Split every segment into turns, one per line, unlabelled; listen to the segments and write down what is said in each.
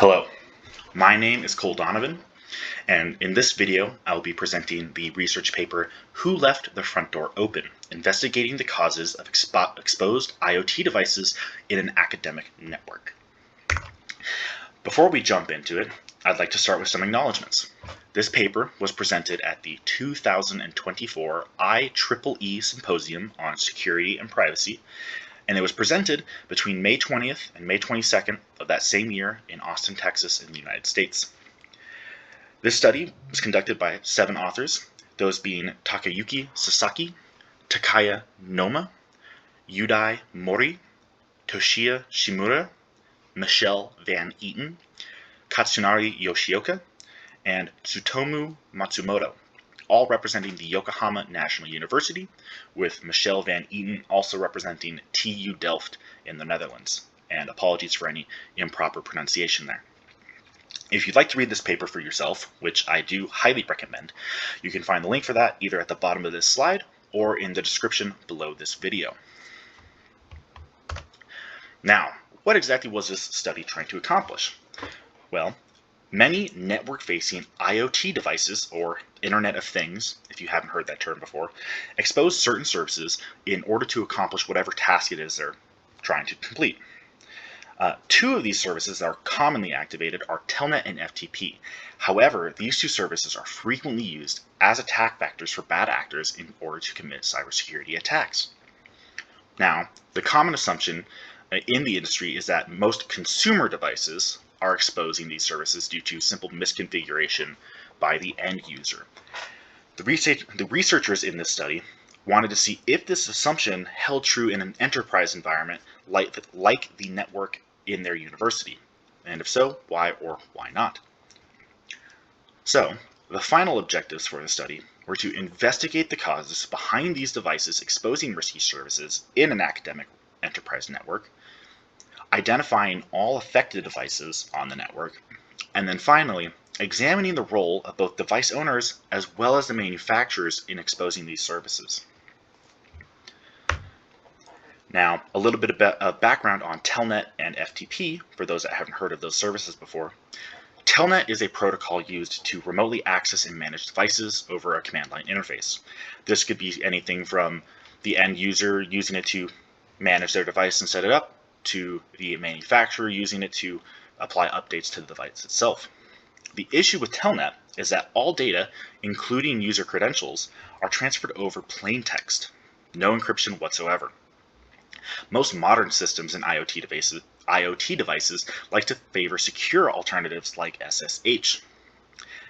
Hello, my name is Cole Donovan, and in this video I will be presenting the research paper Who Left the Front Door Open? Investigating the Causes of Exposed IoT Devices in an Academic Network. Before we jump into it, I'd like to start with some acknowledgements. This paper was presented at the 2024 IEEE Symposium on Security and Privacy, and it was presented between May 20th and May 22nd of that same year in Austin, Texas in the United States. This study was conducted by 7 authors, those being Takayuki Sasaki, Takaya Noma, Yudai Mori, Toshiya Shimura, Michelle Van Eaton, Katsunari Yoshioka, and Tsutomu Matsumoto, all representing the Yokohama National University, with Michelle Van Eaton also representing TU Delft in the Netherlands. And apologies for any improper pronunciation there. If you'd like to read this paper for yourself, which I do highly recommend, you can find the link for that either at the bottom of this slide or in the description below this video. Now, what exactly was this study trying to accomplish? Well, many network-facing IoT devices, or Internet of Things, if you haven't heard that term before, expose certain services in order to accomplish whatever task it is they're trying to complete. 2 of these services that are commonly activated are Telnet and FTP. However, these 2 services are frequently used as attack vectors for bad actors in order to commit cybersecurity attacks. Now, the common assumption in the industry is that most consumer devices are exposing these services due to simple misconfiguration by the end user. The researchers in this study wanted to see if this assumption held true in an enterprise environment like the network in their university, and if so, why or why not. So, the final objectives for the study were to investigate the causes behind these devices exposing risky services in an academic enterprise network, identifying all affected devices on the network, and then finally, examining the role of both device owners as well as the manufacturers in exposing these services. Now, a little bit of background on Telnet and FTP, for those that haven't heard of those services before. Telnet is a protocol used to remotely access and manage devices over a command line interface. This could be anything from the end user using it to manage their device and set it up, to the manufacturer using it to apply updates to the device itself. The issue with Telnet is that all data, including user credentials, are transferred over plain text, no encryption whatsoever. Most modern systems and IoT devices like to favor secure alternatives like SSH.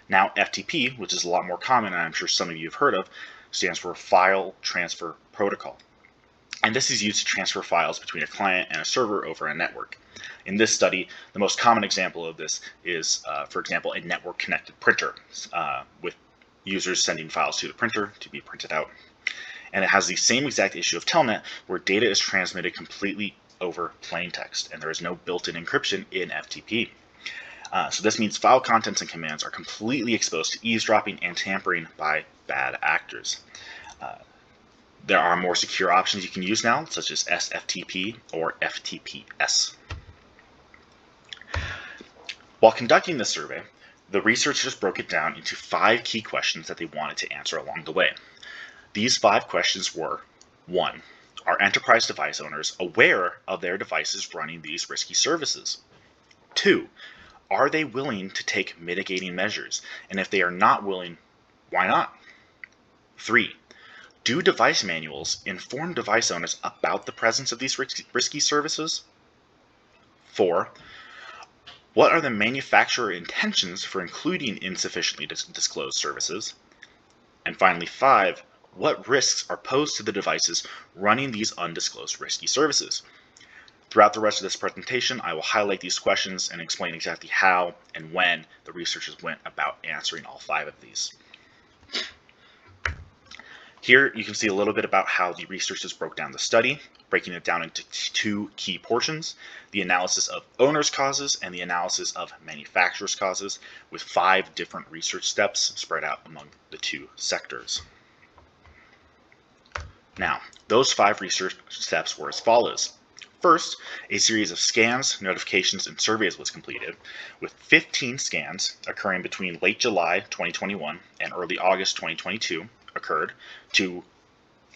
Now, FTP, which is a lot more common and I'm sure some of you have heard of, stands for File Transfer Protocol. And this is used to transfer files between a client and a server over a network. In this study, the most common example of this is, for example, a network-connected printer with users sending files to the printer to be printed out. And it has the same exact issue of Telnet, where data is transmitted completely over plain text, and there is no built-in encryption in FTP. So this means file contents and commands are completely exposed to eavesdropping and tampering by bad actors. There are more secure options you can use now, such as SFTP or FTPS. While conducting this survey, the researchers broke it down into 5 key questions that they wanted to answer along the way. These 5 questions were: 1. Are enterprise device owners aware of their devices running these risky services? 2. Are they willing to take mitigating measures? And if they are not willing, why not? 3. Do device manuals inform device owners about the presence of these risky services? 4. What are the manufacturer intentions for including insufficiently disclosed services? And finally, 5. What risks are posed to the devices running these undisclosed risky services? Throughout the rest of this presentation, I will highlight these questions and explain exactly how and when the researchers went about answering all 5 of these. Here you can see a little bit about how the researchers broke down the study, breaking it down into 2 key portions: the analysis of owners' causes and the analysis of manufacturers' causes, with 5 different research steps spread out among the 2 sectors. Now, those 5 research steps were as follows. First, a series of scans, notifications, and surveys was completed, with 15 scans occurring between late July 2021 and early August 2022 occurred to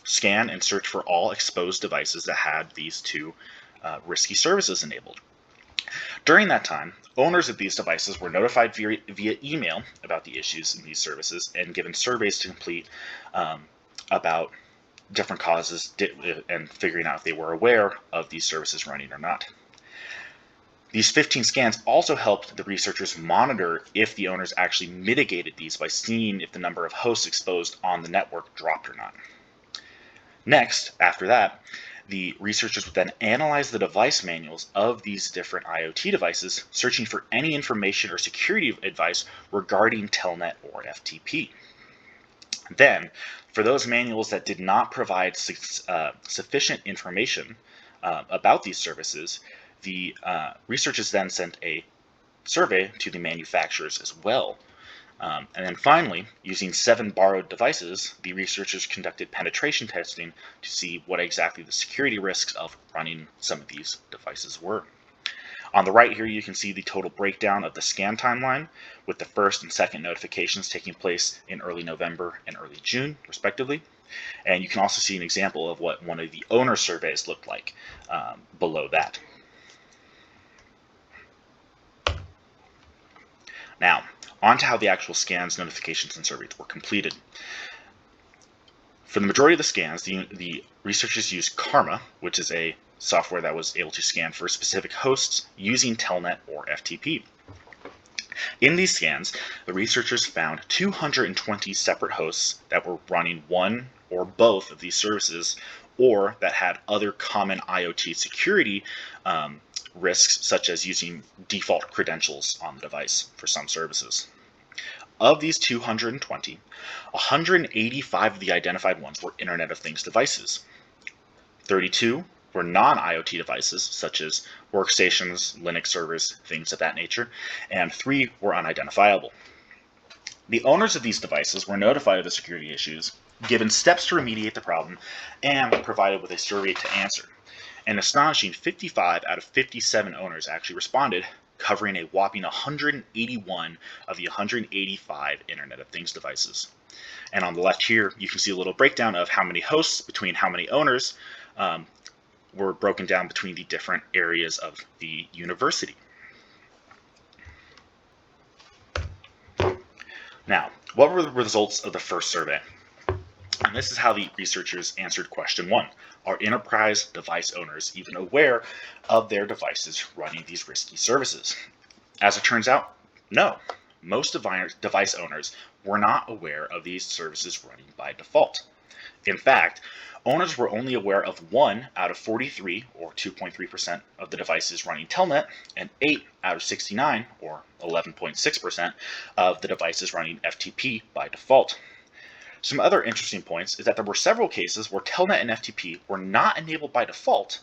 scan and search for all exposed devices that had these two risky services enabled. During that time, owners of these devices were notified via email about the issues in these services and given surveys to complete about different causes and figuring out if they were aware of these services running or not. These 15 scans also helped the researchers monitor if the owners actually mitigated these by seeing if the number of hosts exposed on the network dropped or not. Next, after that, the researchers would then analyze the device manuals of these different IoT devices, searching for any information or security advice regarding Telnet or FTP. Then, for those manuals that did not provide sufficient information about these services, the researchers then sent a survey to the manufacturers as well. And then finally, using 7 borrowed devices, the researchers conducted penetration testing to see what exactly the security risks of running some of these devices were. On the right here, you can see the total breakdown of the scan timeline, with the first and second notifications taking place in early November and early June, respectively. And you can also see an example of what one of the owner surveys looked like below that. Now, on to how the actual scans, notifications, and surveys were completed. For the majority of the scans, the researchers used Karma, which is a software that was able to scan for specific hosts using Telnet or FTP. In these scans, the researchers found 220 separate hosts that were running one or both of these services, or that had other common IoT security risks, such as using default credentials on the device for some services. Of these 220, 185 of the identified ones were Internet of Things devices. 32 were non-IoT devices, such as workstations, Linux servers, things of that nature, and 3 were unidentifiable. The owners of these devices were notified of the security issues, given steps to remediate the problem, and provided with a survey to answer. An astonishing 55 out of 57 owners actually responded, covering a whopping 181 of the 185 Internet of Things devices. And on the left here, you can see a little breakdown of how many hosts between how many owners were broken down between the different areas of the university. Now, what were the results of the first survey? And this is how the researchers answered question 1. Are enterprise device owners even aware of their devices running these risky services? As it turns out, no. Most device owners were not aware of these services running by default. In fact, owners were only aware of 1 out of 43, or 2.3% of the devices running Telnet, and 8 out of 69, or 11.6% of the devices running FTP by default. Some other interesting points is that there were several cases where Telnet and FTP were not enabled by default,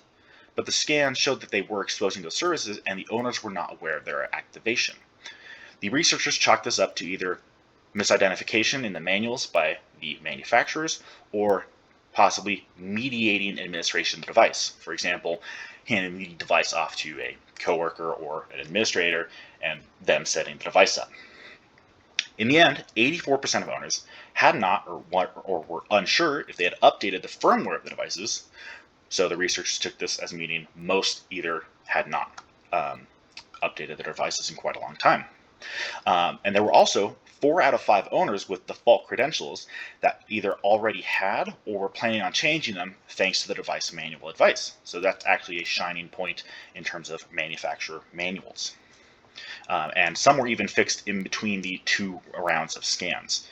but the scans showed that they were exposing those services and the owners were not aware of their activation. The researchers chalked this up to either misidentification in the manuals by the manufacturers or possibly mediating administration of the device. For example, handing the device off to a coworker or an administrator and them setting the device up. In the end, 84% of owners had not or were unsure if they had updated the firmware of the devices, so the researchers took this as meaning most either had not updated their devices in quite a long time. And there were also 4 out of 5 owners with default credentials that either already had or were planning on changing them thanks to the device manual advice. So that's actually a shining point in terms of manufacturer manuals. And some were even fixed in between the 2 rounds of scans.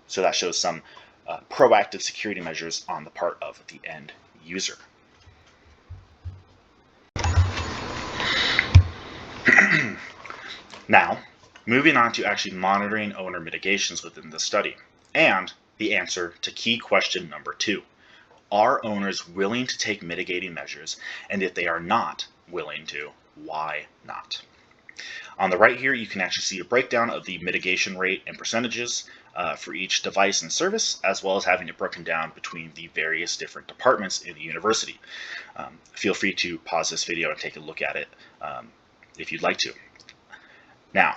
So that shows some proactive security measures on the part of the end user. Now, moving on to actually monitoring owner mitigations within the study, and the answer to key question number 2. Are owners willing to take mitigating measures? And if they are not willing to, why not? On the right here, you can actually see a breakdown of the mitigation rate and percentages for each device and service, as well as having it broken down between the various different departments in the university. Feel free to pause this video and take a look at it if you'd like to. Now,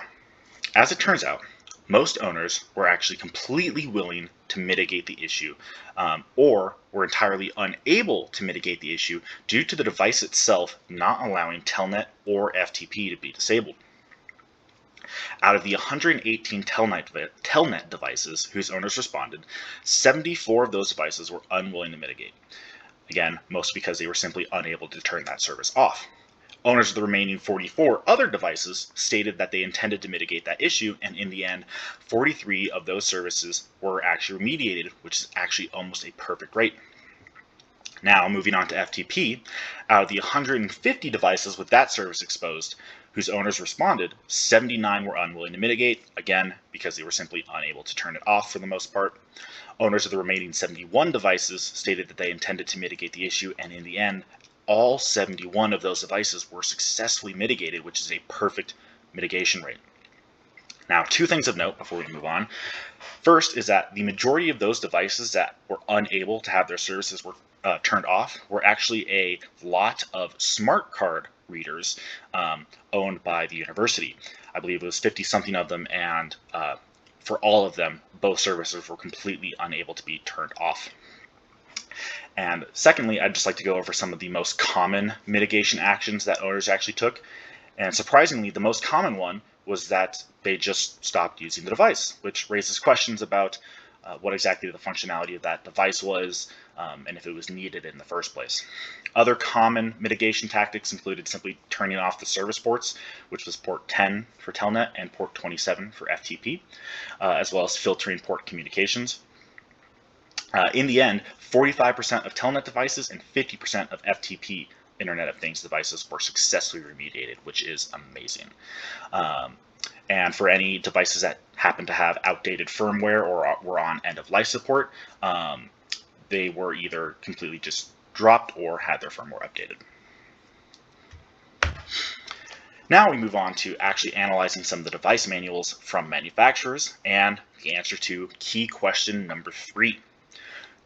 as it turns out, most owners were actually completely willing to mitigate the issue, or were entirely unable to mitigate the issue due to the device itself not allowing Telnet or FTP to be disabled. Out of the 118 Telnet devices whose owners responded, 74 of those devices were unwilling to mitigate. Again, most because they were simply unable to turn that service off. Owners of the remaining 44 other devices stated that they intended to mitigate that issue, and in the end, 43 of those services were actually remediated, which is actually almost a perfect rate. Now, moving on to FTP, out of the 150 devices with that service exposed, whose owners responded, 79 were unwilling to mitigate, again, because they were simply unable to turn it off for the most part. Owners of the remaining 71 devices stated that they intended to mitigate the issue, and in the end, all 71 of those devices were successfully mitigated, which is a perfect mitigation rate. Now, two things of note before we move on. First is that the majority of those devices that were unable to have their services turned off were actually a lot of smart card readers owned by the university. I believe it was 50-something of them, and for all of them, both services were completely unable to be turned off. And secondly, I'd just like to go over some of the most common mitigation actions that owners actually took. And surprisingly, the most common one was that they just stopped using the device, which raises questions about what exactly the functionality of that device was, and if it was needed in the first place. Other common mitigation tactics included simply turning off the service ports, which was port 10 for Telnet and port 27 for FTP, as well as filtering port communications. In the end, 45% of Telnet devices and 50% of FTP Internet of Things devices were successfully remediated, which is amazing. And for any devices that happen to have outdated firmware or were on end-of-life support, they were either completely just dropped or had their firmware updated. Now we move on to actually analyzing some of the device manuals from manufacturers and the answer to key question number 3.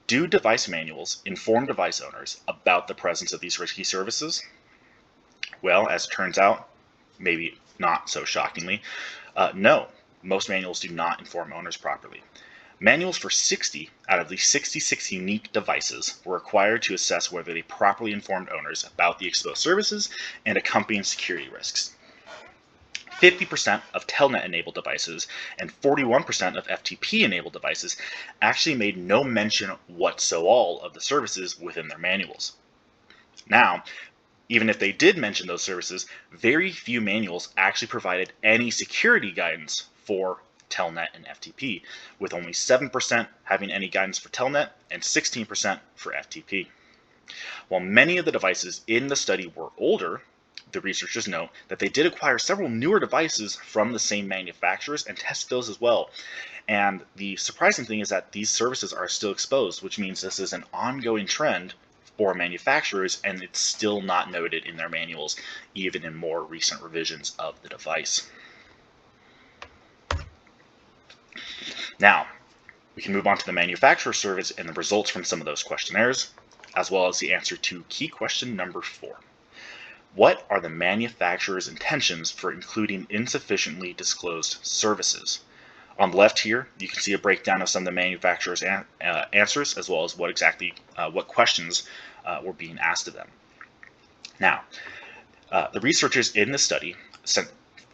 Do device manuals inform device owners about the presence of these risky services? Well, as it turns out, maybe not so shockingly, no, most manuals do not inform owners properly. Manuals for 60 out of the 66 unique devices were required to assess whether they properly informed owners about the exposed services and accompanying security risks. 50% of Telnet-enabled devices and 41% of FTP-enabled devices actually made no mention whatsoever of the services within their manuals. Now, even if they did mention those services, very few manuals actually provided any security guidance for Telnet and FTP, with only 7% having any guidance for Telnet and 16% for FTP. While many of the devices in the study were older, the researchers note that they did acquire several newer devices from the same manufacturers and test those as well. And the surprising thing is that these services are still exposed, which means this is an ongoing trend for manufacturers, and it's still not noted in their manuals, even in more recent revisions of the device. Now, we can move on to the manufacturer service and the results from some of those questionnaires, as well as the answer to key question number 4. What are the manufacturer's intentions for including insufficiently disclosed services? On the left here, you can see a breakdown of some of the manufacturer's answers, as well as what questions were being asked of them. Now, the researchers in the study sent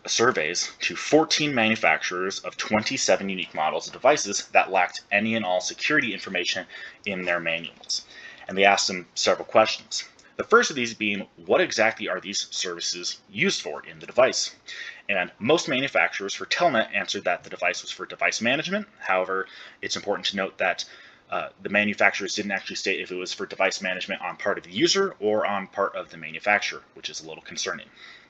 surveys to 14 manufacturers of 27 unique models of devices that lacked any and all security information in their manuals. And they asked them several questions. The first of these being, what exactly are these services used for in the device? And most manufacturers for Telnet answered that the device was for device management. However, it's important to note that the manufacturers didn't actually state if it was for device management on part of the user or on part of the manufacturer, which is a little concerning.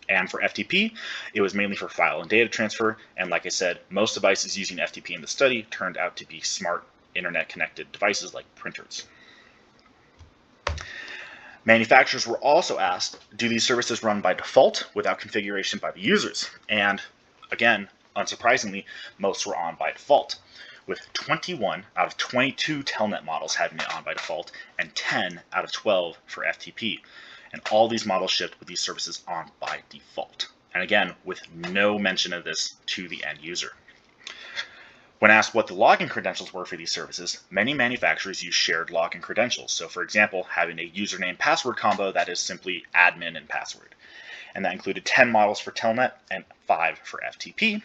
And for FTP, it was mainly for file and data transfer. And like I said, most devices using FTP in the study turned out to be smart internet connected devices like printers. Manufacturers were also asked, do these services run by default without configuration by the users? And again, unsurprisingly, most were on by default, with 21 out of 22 Telnet models having it on by default and 10 out of 12 for FTP. And all these models shipped with these services on by default. And again, with no mention of this to the end user. When asked what the login credentials were for these services, many manufacturers use shared login credentials. So for example, having a username password combo that is simply admin and password. And that included 10 models for Telnet and 5 for FTP.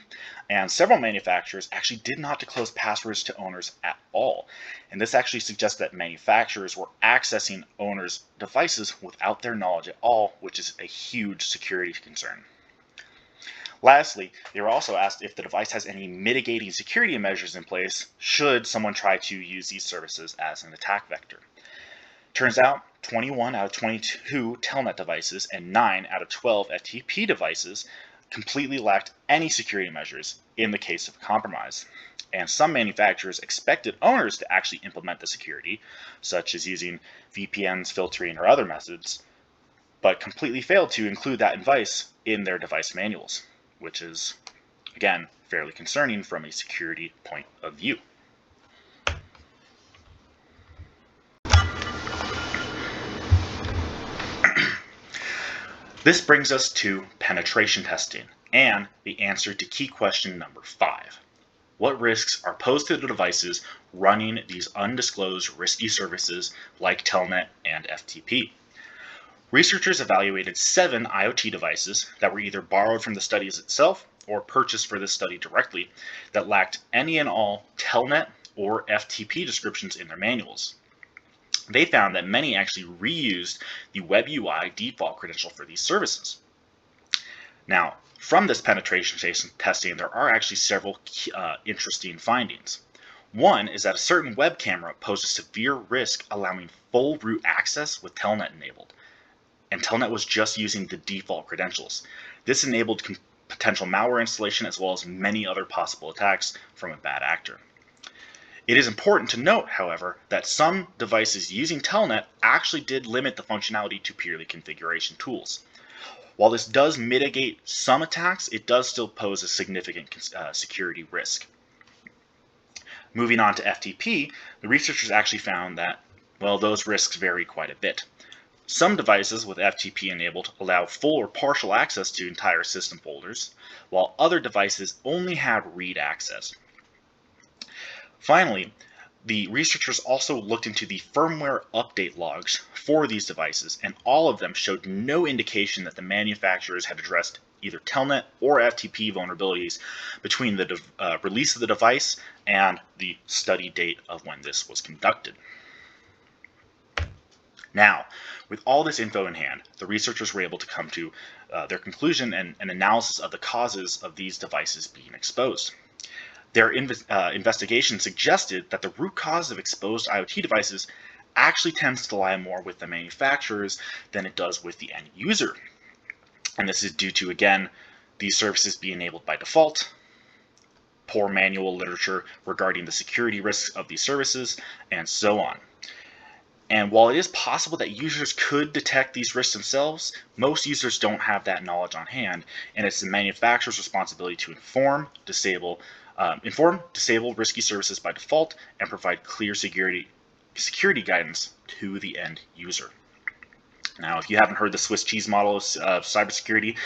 And several manufacturers actually did not disclose passwords to owners at all. And this actually suggests that manufacturers were accessing owners' devices without their knowledge at all, which is a huge security concern. Lastly, they were also asked if the device has any mitigating security measures in place should someone try to use these services as an attack vector. Turns out 21 out of 22 Telnet devices and 9 out of 12 FTP devices completely lacked any security measures in the case of compromise. And some manufacturers expected owners to actually implement the security, such as using VPNs, filtering, or other methods, but completely failed to include that advice in their device manuals, which is, again, fairly concerning from a security point of view. This brings us to penetration testing and the answer to key question number 5. What risks are posed to the devices running these undisclosed risky services like Telnet and FTP? Researchers evaluated 7 IoT devices that were either borrowed from the studies itself or purchased for this study directly that lacked any and all Telnet or FTP descriptions in their manuals. They found that many actually reused the Web UI default credential for these services. Now, from this penetration testing, there are actually several interesting findings. One is that a certain web camera posed a severe risk allowing full root access with Telnet enabled. And Telnet was just using the default credentials. This enabled potential malware installation as well as many other possible attacks from a bad actor. It is important to note, however, that some devices using Telnet actually did limit the functionality to purely configuration tools. While this does mitigate some attacks, it does still pose a significant security risk. Moving on to FTP, the researchers actually found that, well, those risks vary quite a bit. Some devices with FTP enabled allow full or partial access to entire system folders, while other devices only had read access. Finally, the researchers also looked into the firmware update logs for these devices, and all of them showed no indication that the manufacturers had addressed either Telnet or FTP vulnerabilities between the release of the device and the study date of when this was conducted. Now, with all this info in hand, the researchers were able to come to their conclusion and an analysis of the causes of these devices being exposed. Their investigation suggested that the root cause of exposed IoT devices actually tends to lie more with the manufacturers than it does with the end user. And this is due to, again, these services being enabled by default, poor manual literature regarding the security risks of these services, and so on. And while it is possible that users could detect these risks themselves, most users don't have that knowledge on hand, and it's the manufacturer's responsibility to inform, disable risky services by default, and provide clear security guidance to the end user. Now, if you haven't heard the Swiss cheese model of cybersecurity,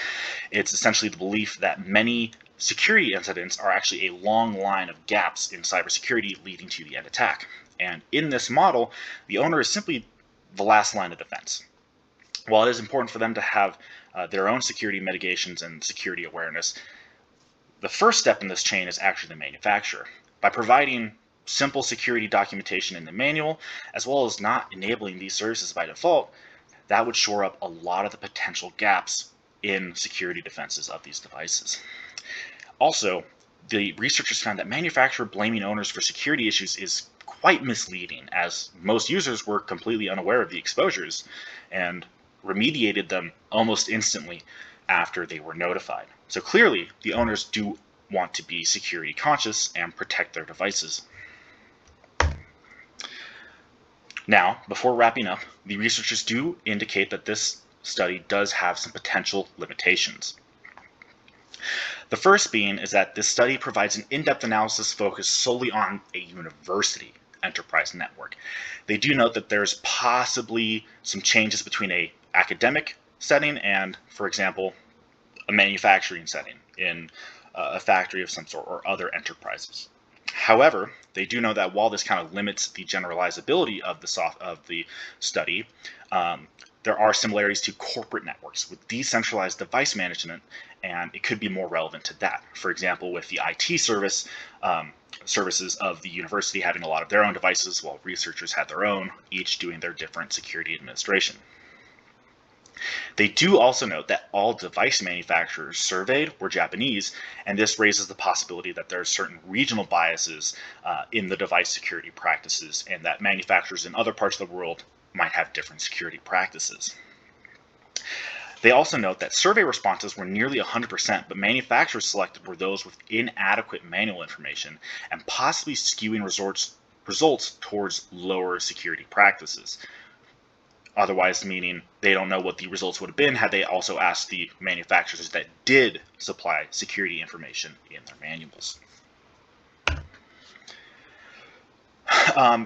it's essentially the belief that many security incidents are actually a long line of gaps in cybersecurity leading to the end attack. And in this model, the owner is simply the last line of defense. While it is important for them to have their own security mitigations and security awareness, the first step in this chain is actually the manufacturer. By providing simple security documentation in the manual, as well as not enabling these services by default, that would shore up a lot of the potential gaps in security defenses of these devices. Also, the researchers found that manufacturer blaming owners for security issues is quite misleading, as most users were completely unaware of the exposures and remediated them almost instantly after they were notified. So clearly, the owners do want to be security conscious and protect their devices. Now, before wrapping up, the researchers do indicate that this study does have some potential limitations. The first being is that this study provides an in-depth analysis focused solely on a university enterprise network. They do note that there's possibly some changes between a academic setting and, for example, a manufacturing setting in a factory of some sort or other enterprises. However, they do know that while this kind of limits the generalizability of the study, there are similarities to corporate networks with decentralized device management, and it could be more relevant to that. For example, with the IT services of the university having a lot of their own devices, while researchers had their own, each doing their different security administration. They do also note that all device manufacturers surveyed were Japanese, and this raises the possibility that there are certain regional biases in the device security practices, and that manufacturers in other parts of the world might have different security practices. They also note that survey responses were nearly 100%, but manufacturers selected were those with inadequate manual information and possibly skewing results towards lower security practices. Otherwise, meaning they don't know what the results would have been had they also asked the manufacturers that did supply security information in their manuals.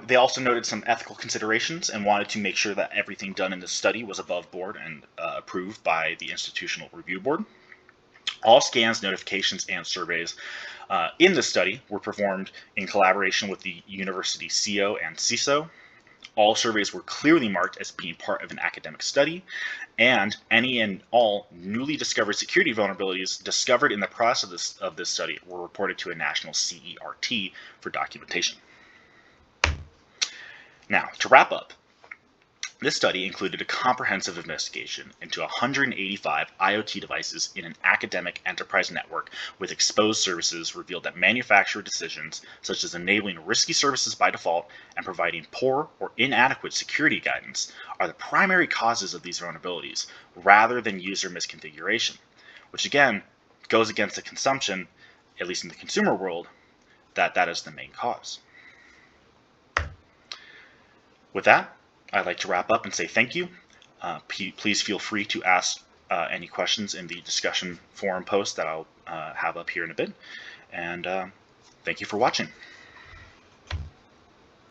They also noted some ethical considerations and wanted to make sure that everything done in the study was above board and approved by the Institutional Review Board. All scans, notifications, and surveys in the study were performed in collaboration with the university CO and CISO. All surveys were clearly marked as being part of an academic study, and any and all newly discovered security vulnerabilities discovered in the process of this study were reported to a national CERT for documentation. Now, to wrap up, this study included a comprehensive investigation into 185 IoT devices in an academic enterprise network with exposed services revealed that manufacturer decisions, such as enabling risky services by default and providing poor or inadequate security guidance, are the primary causes of these vulnerabilities, rather than user misconfiguration, which again goes against the consumption, at least in the consumer world, that is the main cause. With that, I'd like to wrap up and say thank you. Please feel free to ask any questions in the discussion forum post that I'll have up here in a bit. And thank you for watching.